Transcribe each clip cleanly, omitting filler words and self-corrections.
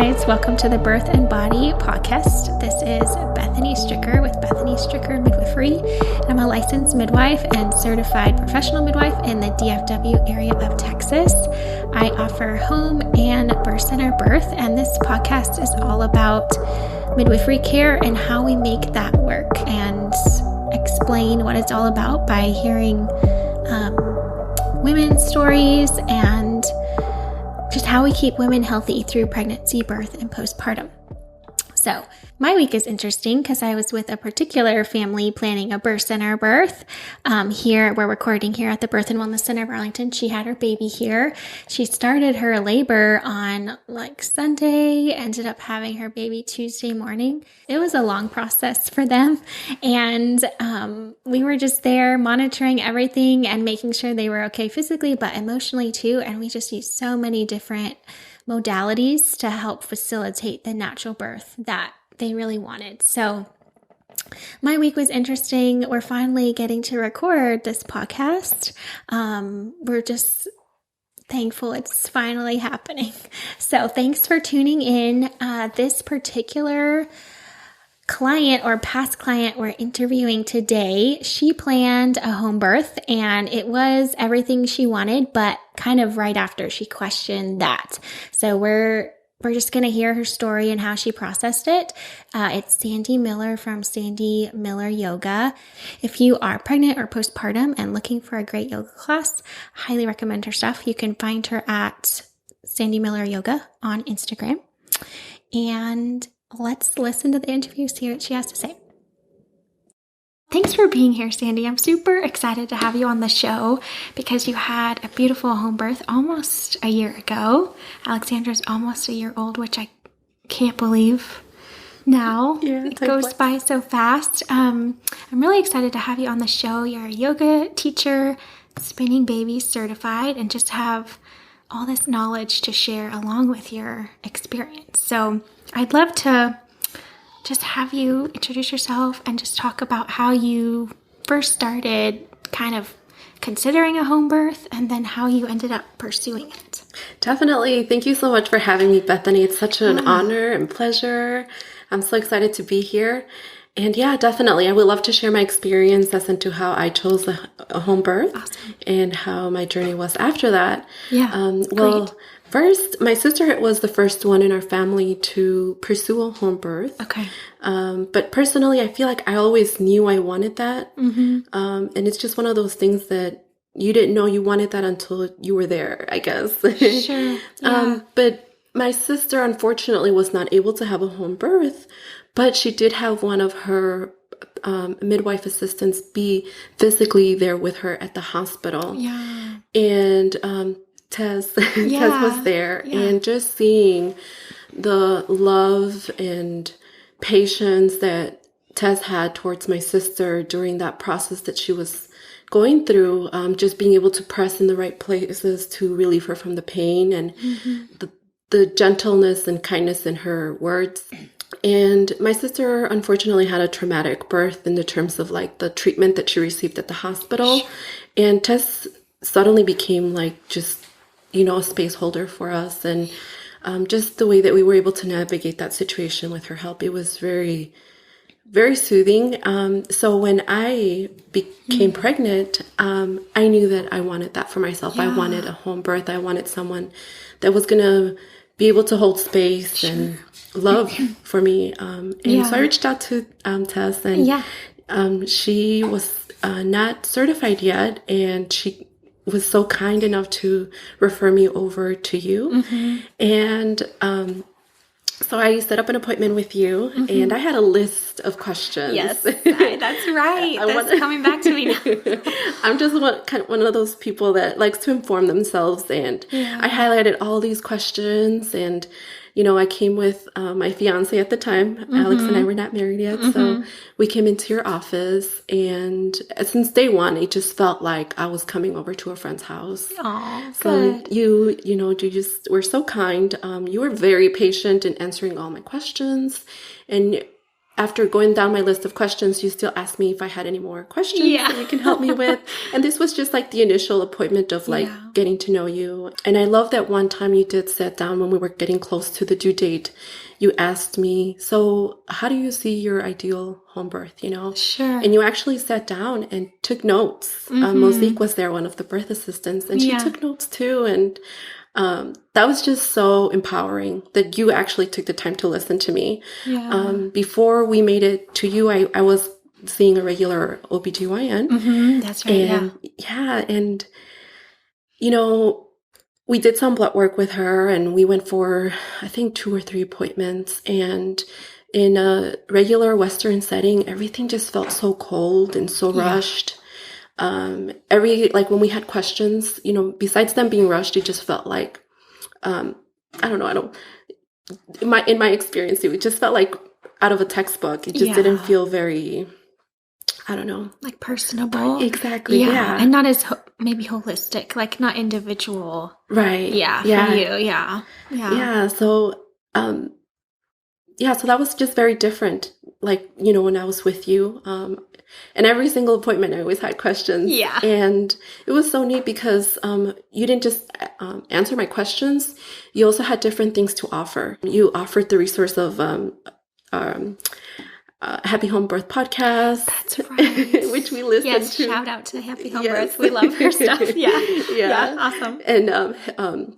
guys, welcome to the Birth and Body podcast. This is Bethany Stricker with Bethany Stricker Midwifery. I'm a licensed midwife and certified professional midwife in the DFW area of Texas. I offer home and birth center birth, and this podcast is all about midwifery care and how we make that work and explain what it's all about by hearing women's stories and just how we keep women healthy through pregnancy, birth, and postpartum. So my week is interesting because I was with a particular family planning a birth center birth. Here, we're recording here at the Birth and Wellness Center of Arlington. She had her baby here. She started her labor on Sunday, ended up having her baby Tuesday morning. It was a long process for them. And we were just there monitoring everything and making sure they were okay physically, but emotionally too. And we just used so many different modalities to help facilitate the natural birth that they really wanted. So my week was interesting. We're finally getting to record this podcast. We're just thankful it's finally happening. So thanks for tuning in. This particular client or past client we're interviewing today, she planned a home birth and it was everything she wanted, but kind of right after she questioned that. So we're just going to hear her story and how she processed it. It's Sandy Miller from Sandy Miller Yoga. If you are pregnant or postpartum and looking for a great yoga class, I highly recommend her stuff. You can find her at Sandy Miller Yoga on Instagram. And let's listen to the interview, see what she has to say. Thanks for being here, Sandy. I'm super excited to have you on the show because you had a beautiful home birth almost a year ago. Alexandra's almost a year old, which I can't believe now. Yeah, it goes by so fast. I'm really excited to have you on the show. You're a yoga teacher, spinning baby certified, and just have all this knowledge to share along with your experience. So I'd love to just have you introduce yourself and just talk about how you first started kind of considering a home birth and then how you ended up pursuing it. Definitely. Thank you so much for having me, Bethany. It's such an honor and pleasure. I'm so excited to be here. And yeah, definitely. I would love to share my experience as into how I chose a home birth. Awesome. And how my journey was after that. Yeah. Great. First, my sister was the first one in our family to pursue a home birth. Okay. But personally, I feel like I always knew I wanted that. Mm-hmm. And it's just one of those things that you didn't know you wanted that until you were there, I guess. Sure. Yeah. But my sister, unfortunately, was not able to have a home birth, but she did have one of her midwife assistants be physically there with her at the hospital. Yeah. And Tess was there, and just seeing the love and patience that Tess had towards my sister during that process that she was going through, just being able to press in the right places to relieve her from the pain and the gentleness and kindness in her words. And my sister unfortunately had a traumatic birth in the terms of the treatment that she received at the hospital. Sure. And Tess suddenly became just a space holder for us. And just the way that we were able to navigate that situation with her help, it was very, very soothing. So when I became pregnant, I knew that I wanted that for myself. Yeah. I wanted a home birth. I wanted someone that was going to be able to hold space and love for me. So I reached out to Tess, and she was not certified yet, and she was so kind enough to refer me over to you. Mm-hmm. And so I set up an appointment with you, and I had a list of questions. Yes, that's right. That's coming back to me now. I'm just one of those people that likes to inform themselves, and I highlighted all these questions. And I came with my fiance at the time. Alex and I were not married yet. So we came into your office, and since day one, it just felt like I was coming over to a friend's house. Oh, so good. You just were so kind. You were very patient in answering all my questions. And after going down my list of questions, you still asked me if I had any more questions that you can help me with. And this was just like the initial appointment of like getting to know you. And I love that one time you did sit down when we were getting close to the due date. You asked me, so how do you see your ideal home birth, Sure. And you actually sat down and took notes. Mosaic was there, one of the birth assistants, and she took notes too. And that was just so empowering that you actually took the time to listen to me. Before we made it to you, I was seeing a regular OBGYN. That's right. And we did some blood work with her, and we went for, I think, 2 or 3 appointments. And in a regular Western setting, everything just felt so cold and so rushed. When we had questions, besides them being rushed, it just felt like, in my experience, it just felt like out of a textbook. It just didn't feel very, like personable. Exactly. Yeah. And not as maybe holistic, like not individual. Right. Yeah. For you. Yeah. Yeah. So, so that was just very different. Like, when I was with you, and every single appointment, I always had questions. Yeah. And it was so neat because you didn't just answer my questions. You also had different things to offer. You offered the resource of Happy Home Birth podcast. That's right. Which we listened to. Shout out to Happy Home Birth. We love her stuff. Yeah. Awesome. And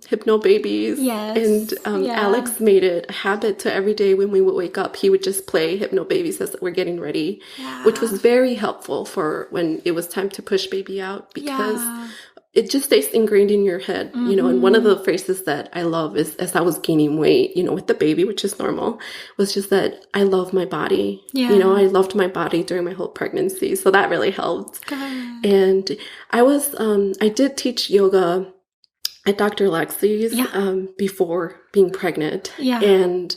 Hypno Babies. Yes. And Alex made it a habit to every day when we would wake up, he would just play Hypno Babies as we're getting ready, which was very helpful for when it was time to push baby out, because it just stays ingrained in your head, and one of the phrases that I love is, as I was gaining weight, with the baby, which is normal, was just that I love my body. I loved my body during my whole pregnancy. So that really helped. Good. And I did teach yoga at Dr. Lexi's before being pregnant. And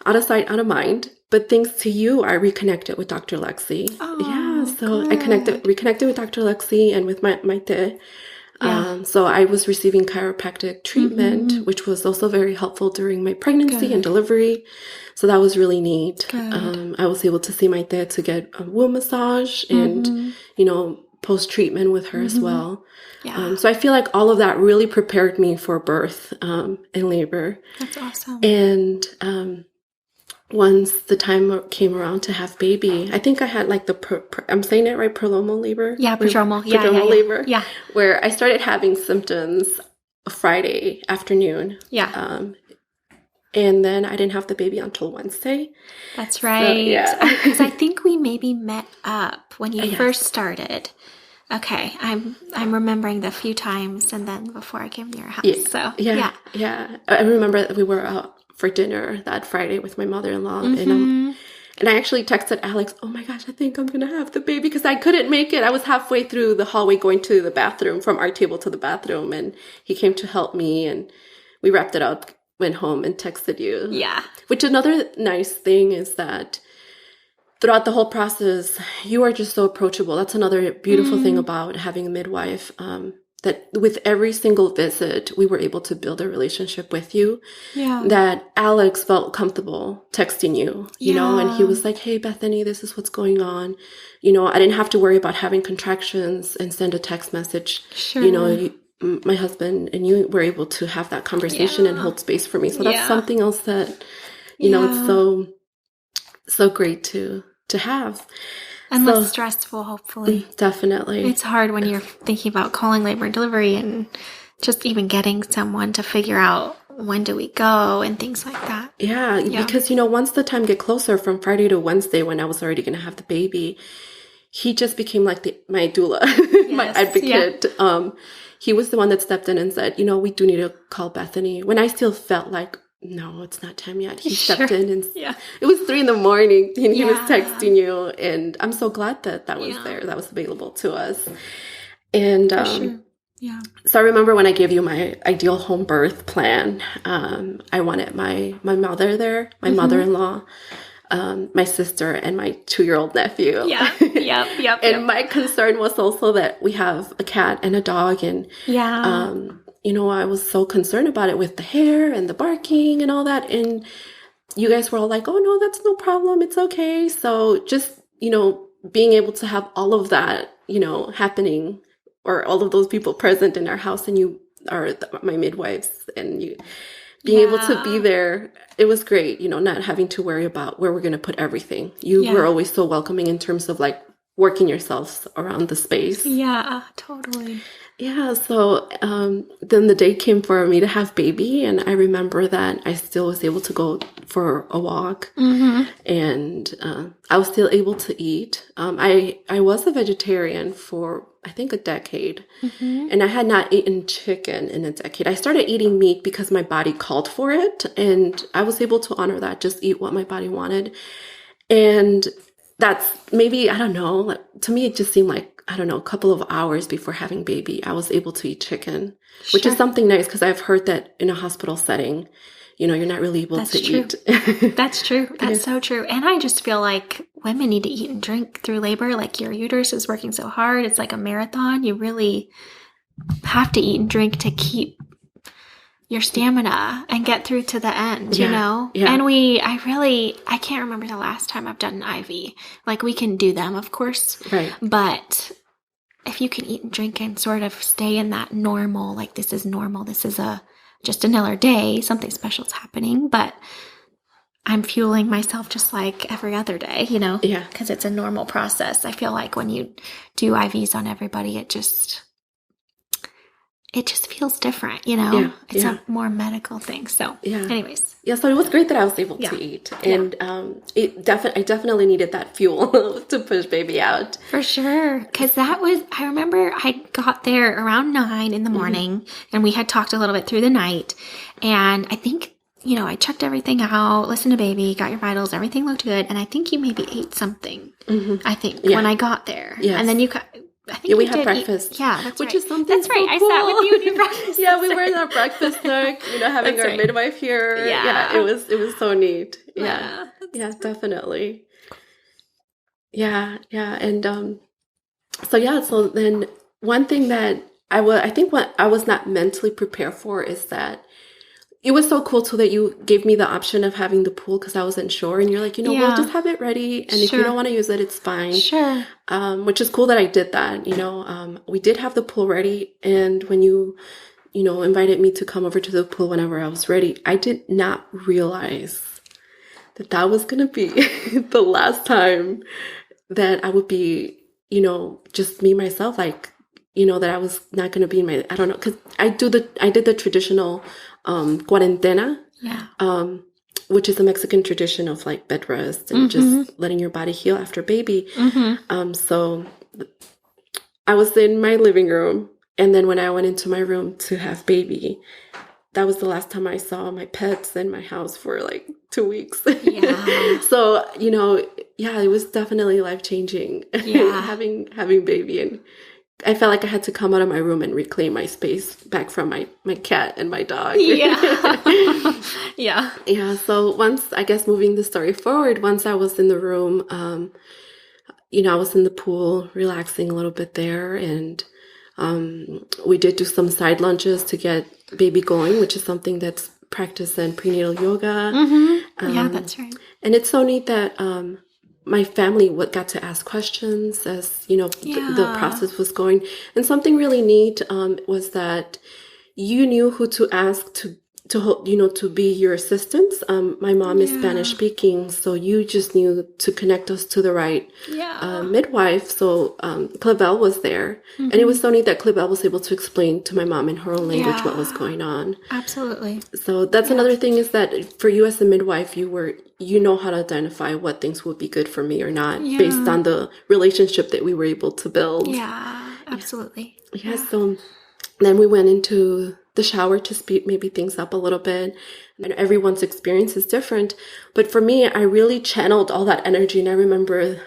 out of sight, out of mind. But thanks to you, I reconnected with Dr. Lexi. So good. I reconnected with Dr. Lexi and with my te. So I was receiving chiropractic treatment, which was also very helpful during my pregnancy and delivery. So that was really neat. I was able to see my dad to get a womb massage and, post-treatment with her as well. So I feel like all of that really prepared me for birth and labor. That's awesome. And once the time came around to have baby, I think I had like I'm saying it right, prodromal labor? Yeah, prodromal. Prodromal labor. Yeah. Where I started having symptoms Friday afternoon. And then I didn't have the baby until Wednesday. That's right. So, because I think we maybe met up when you first started. Okay, I'm remembering the few times, and then before I came to your house. I remember that we were out for dinner that Friday with my mother-in-law, and I actually texted Alex, oh my gosh, I think I'm gonna have the baby, because I couldn't make it. I was halfway through the hallway going to the bathroom, from our table to the bathroom, and he came to help me, and we wrapped it up, went home, and texted you. Which another nice thing is that throughout the whole process, you are just so approachable. That's another beautiful thing about having a midwife, that with every single visit, we were able to build a relationship with you. That Alex felt comfortable texting you, and he was like, hey, Bethany, this is what's going on. I didn't have to worry about having contractions and send a text message. My husband and you were able to have that conversation and hold space for me. So that's something else that, it's so great to have. And less stressful, hopefully. Definitely. It's hard when you're thinking about calling labor and delivery and just even getting someone to figure out when do we go and things like that. Yeah. Because, once the time get closer from Friday to Wednesday when I was already going to have the baby, he just became like my doula, my advocate. He was the one that stepped in and said, we do need to call Bethany. When I still felt like, no, it's not time yet. He stepped in and it was 3 a.m. and he was texting you. And I'm so glad that was there, that was available to us. And so I remember when I gave you my ideal home birth plan, I wanted my mother there, my mother-in-law, my sister, and my 2-year-old nephew. And my concern was also that we have a cat and a dog, and I was so concerned about it with the hair and the barking and all that. And you guys were all like, oh, no, that's no problem. It's okay. So just, being able to have all of that, happening, or all of those people present in our house, and you are my midwives, and you being able to be there, it was great, not having to worry about where we're going to put everything. You were always so welcoming in terms of like working yourselves around the space. Yeah, totally. Yeah, so then the day came for me to have baby, and I remember that I still was able to go for a walk, and I was still able to eat. I was a vegetarian for, I think, a decade, and I had not eaten chicken in a decade. I started eating meat because my body called for it, and I was able to honor that, just eat what my body wanted. And that's maybe, I don't know, like, to me, it just seemed like, I don't know, a couple of hours before having baby, I was able to eat chicken, which is something nice, because I've heard that in a hospital setting, you're not really able to eat. That's true. That's so true. And I just feel like women need to eat and drink through labor. Like, your uterus is working so hard. It's like a marathon. You really have to eat and drink to keep your stamina and get through to the end, you know? Yeah. And I can't remember the last time I've done an IV. Like, we can do them, of course. Right. But if you can eat and drink and sort of stay in that normal, like, this is normal, this is just another day, something special's happening, but I'm fueling myself just like every other day, Yeah. Because it's a normal process. I feel like when you do IVs on everybody, it just feels different, Yeah, it's a more medical thing. So, anyways. Yeah, so it was great that I was able to eat. And I definitely needed that fuel to push baby out. For sure. Because I remember I got there around 9 in the morning, and we had talked a little bit through the night. And I think, I checked everything out, listened to baby, got your vitals, everything looked good. And I think you maybe ate something, when I got there. Yes. And then I think we had breakfast. That's which right. is something That's right. so cool. I sat with you and your breakfast. Yeah, we were in our breakfast nook, having our midwife here. Yeah, it was so neat. Yeah, definitely. Yeah, and so then one thing that I think what I was not mentally prepared for is that it was so cool too that you gave me the option of having the pool, because I wasn't sure, and you're like, we'll just have it ready, and if you don't want to use it, it's fine. Sure. Which is cool that I did that. We did have the pool ready, and when you invited me to come over to the pool whenever I was ready, I did not realize that was going to be the last time that I would be, just me, myself, like, that I was not going to be in my, I don't know, because I did the traditional cuarentena, which is a Mexican tradition of like bed rest and just letting your body heal after baby. So I was in my living room, and then when I went into my room to have baby, that was the last time I saw my pets in my house for like 2 weeks. Yeah. So, it was definitely life-changing having baby, and I felt like I had to come out of my room and reclaim my space back from my cat and my dog. Yeah. Yeah. Yeah. So once, I guess, moving the story forward, once I was in the room, I was in the pool relaxing a little bit there, and we did do some side lunges to get baby going, which is something that's practiced in prenatal yoga. Yeah, that's right. And it's so neat that my family got to ask questions as, the process was going. And something really neat was that you knew who to ask to be your assistants. My mom is Spanish speaking, so you just knew to connect us to the right midwife. So Clavel was there, and it was so neat that Clavel was able to explain to my mom in her own language what was going on. Absolutely. So that's another thing, is that for you as a midwife, you know how to identify what things would be good for me or not based on the relationship that we were able to build. Yeah, absolutely. Yeah. So then we went into the shower to speed maybe things up a little bit. And everyone's experience is different. But for me, I really channeled all that energy. And I remember,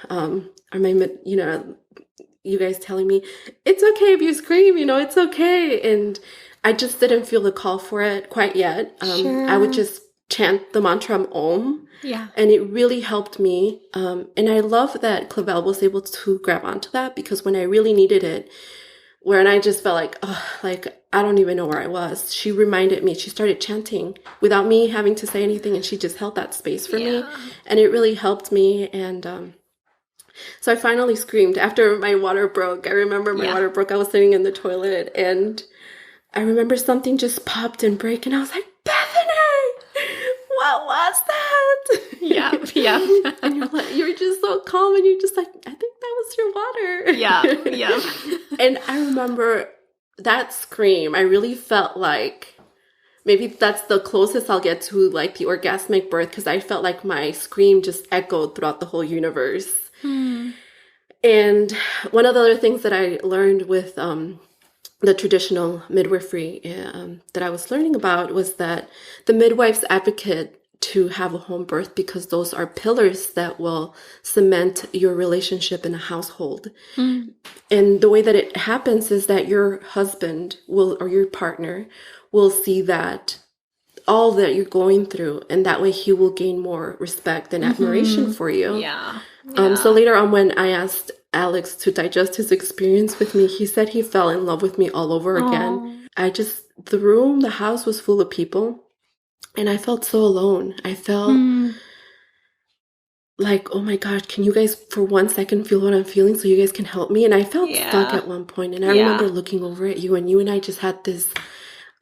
you guys telling me, it's okay if you scream, it's okay. And I just didn't feel the call for it quite yet. I would just chant the mantra Om. Yeah. And it really helped me. And I love that Clavel was able to grab onto that, because when I really needed it, where I just felt like, I don't even know where I was. She reminded me, she started chanting without me having to say anything, and she just held that space for me. And it really helped me. And so I finally screamed after my water broke. I remember my water broke. I was sitting in the toilet, and I remember something just popped and broke, and I was like, Bethany, what was that? Yeah. And you're just so calm, and you're just like, I think that was your water. Yeah. And I remember that scream. I really felt like maybe that's the closest I'll get to like the orgasmic birth, because I felt like my scream just echoed throughout the whole universe. And one of the other things that I learned with the traditional midwifery that I was learning about was that the midwives advocate to have a home birth because those are pillars that will cement your relationship in a household. And the way that it happens is that your husband will, or your partner will see that all that you're going through, and that way he will gain more respect and admiration for you. So later on, when I asked Alex to digest his experience with me, he said he fell in love with me all over again. The house was full of people, and I felt so alone. I felt like, oh my God, can you guys for 1 second feel what I'm feeling so you guys can help me? And I felt stuck at one point, and I remember looking over at you, and you and I just had this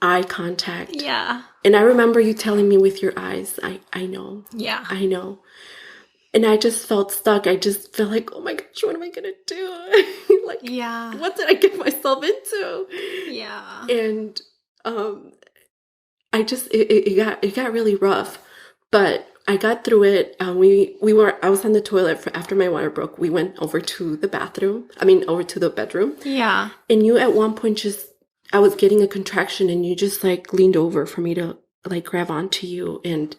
eye contact. And I remember you telling me with your eyes, I know. I know. And I just felt stuck. I just felt like, oh my gosh, what am I going to do? Like, what did I get myself into? And it got really rough, but I got through it. I was on the toilet after my water broke. We went over to the bedroom. And you at one point I was getting a contraction, and you just like leaned over for me to like grab onto you. And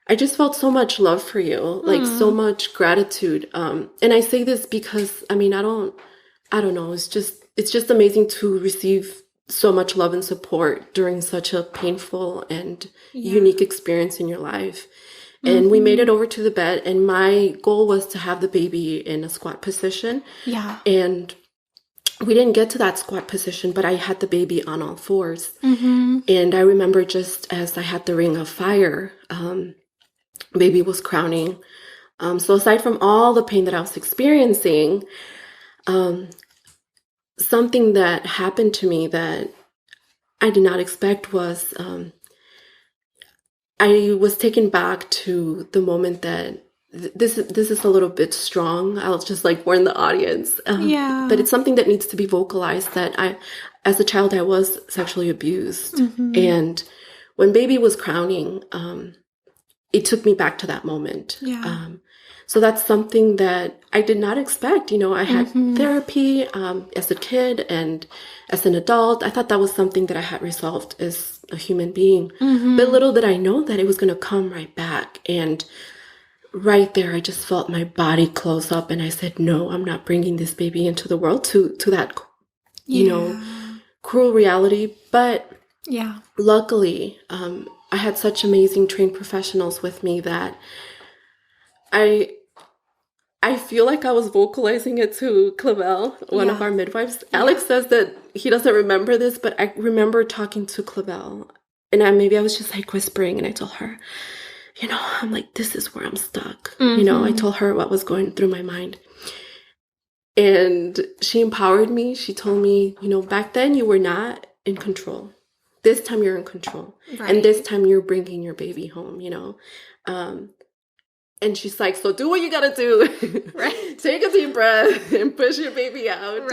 I just felt so much love for you, like so much gratitude. And I say this because, I don't know. It's just amazing to receive so much love and support during such a painful and unique experience in your life. And we made it over to the bed, and my goal was to have the baby in a squat position. And we didn't get to that squat position, but I had the baby on all fours. And I remember just as I had the ring of fire, baby was crowning. So aside from all the pain that I was experiencing, something that happened to me that I did not expect was I was taken back to the moment that this is a little bit strong. I'll just like warn the audience. But it's something that needs to be vocalized, that as a child, I was sexually abused. And when baby was crowning, it took me back to that moment. So that's something that I did not expect. I had therapy as a kid and as an adult. I thought that was something that I had resolved as a human being. But little did I know that it was going to come right back. And right there, I just felt my body close up, and I said, no, I'm not bringing this baby into the world to that, cruel reality. But luckily, I had such amazing trained professionals with me that I feel like I was vocalizing it to Clavel, one of our midwives. Alex says that he doesn't remember this, but I remember talking to Clavel, and maybe I was just like whispering, and I told her, I'm like, this is where I'm stuck. I told her what was going through my mind. And she empowered me. She told me, back then you were not in control. This time you're in control. And this time you're bringing your baby home, And she's like, so do what you got to do. Take a deep breath and push your baby out.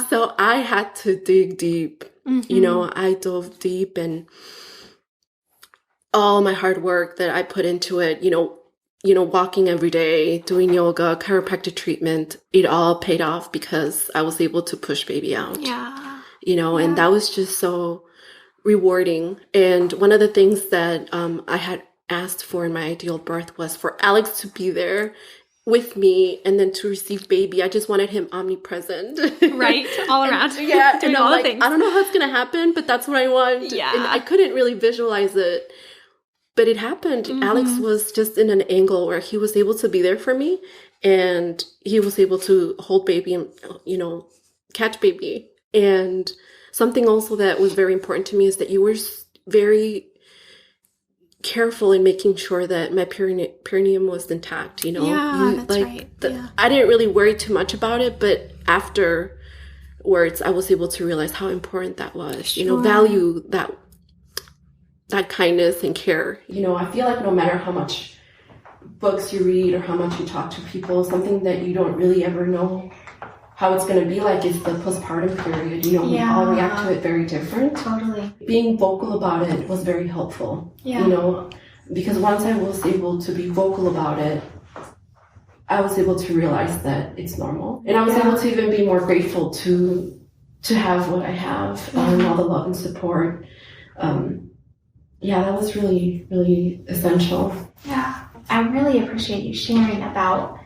So I had to dig deep. I dove deep, and all my hard work that I put into it, walking every day, doing yoga, chiropractic treatment, it all paid off because I was able to push baby out. And that was just so rewarding. And one of the things that I had asked for in my ideal birth was for Alex to be there with me, and then to receive baby. I just wanted him omnipresent. All around. Doing all the things. I don't know how it's going to happen, but that's what I want. And I couldn't really visualize it. But it happened. Alex was just in an angle where he was able to be there for me, and he was able to hold baby and, catch baby. And something also that was very important to me is that you were very careful in making sure that my perineum was intact, you know? Yeah, that's right. I didn't really worry too much about it, but afterwards, I was able to realize how important that was, you know, value that kindness and care. You know, I feel like no matter how much books you read or how much you talk to people, something that you don't really ever know how it's going to be like is the postpartum period. You know, we all react to it very different. Totally. Being vocal about it was very helpful, you know, because once I was able to be vocal about it, I was able to realize that it's normal. And I was able to even be more grateful to have what I have and all the love and support. That was really, really essential. Yeah. I really appreciate you sharing about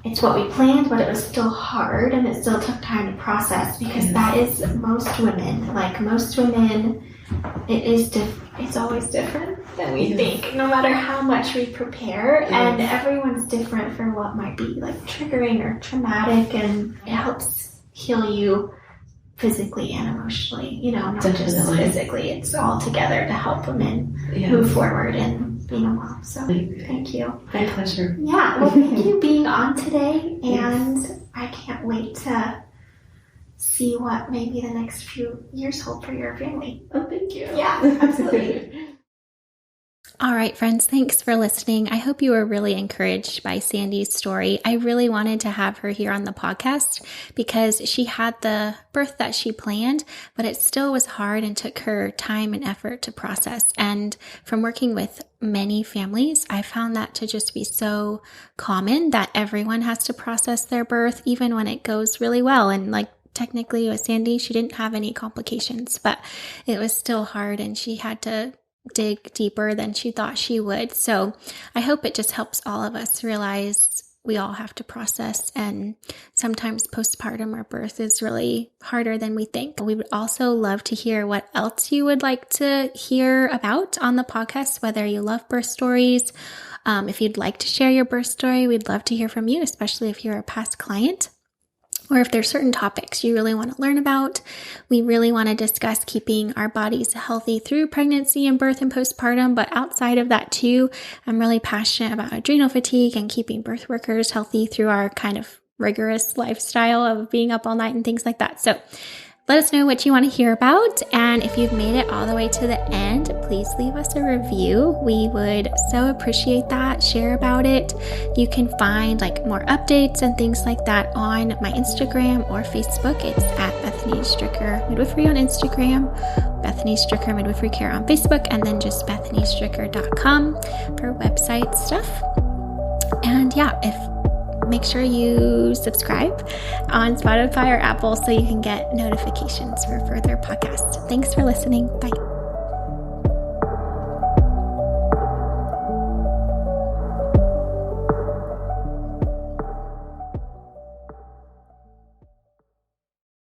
it's what we planned, but it was still hard and it still took time to process, because that is most women. Like most women, it's always different than we think, no matter how much we prepare. And everyone's different for what might be like triggering or traumatic, and it helps heal you physically and emotionally, you know, not just physically. It's all together to help women move forward and being a mom. So thank you. My pleasure. Yeah, well, thank you being on today, and I can't wait to see what maybe the next few years hold for your family. Oh, thank you. Yeah, absolutely. All right, friends, thanks for listening. I hope you were really encouraged by Sandy's story. I really wanted to have her here on the podcast because she had the birth that she planned, but it still was hard and took her time and effort to process. And from working with many families, I found that to just be so common that everyone has to process their birth, even when it goes really well. And like technically with Sandy, she didn't have any complications, but it was still hard and she had to dig deeper than she thought she would. So I hope it just helps all of us realize we all have to process, and sometimes postpartum or birth is really harder than we think. We would also love to hear what else you would like to hear about on the podcast, whether you love birth stories. If you'd like to share your birth story, we'd love to hear from you, especially if you're a past client. Or if there's certain topics you really want to learn about. We really want to discuss keeping our bodies healthy through pregnancy and birth and postpartum. But outside of that too, I'm really passionate about adrenal fatigue and keeping birth workers healthy through our kind of rigorous lifestyle of being up all night and things like that. So let us know what you want to hear about. And if you've made it all the way to the end, please leave us a review. We would so appreciate that. Share about it. You can find like more updates and things like that on my Instagram or Facebook. It's at Bethany Stricker Midwifery on Instagram, Bethany Stricker Midwifery Care on Facebook, and then just BethanyStricker.com for website stuff. And make sure you subscribe on Spotify or Apple so you can get notifications for further podcasts. Thanks for listening. Bye.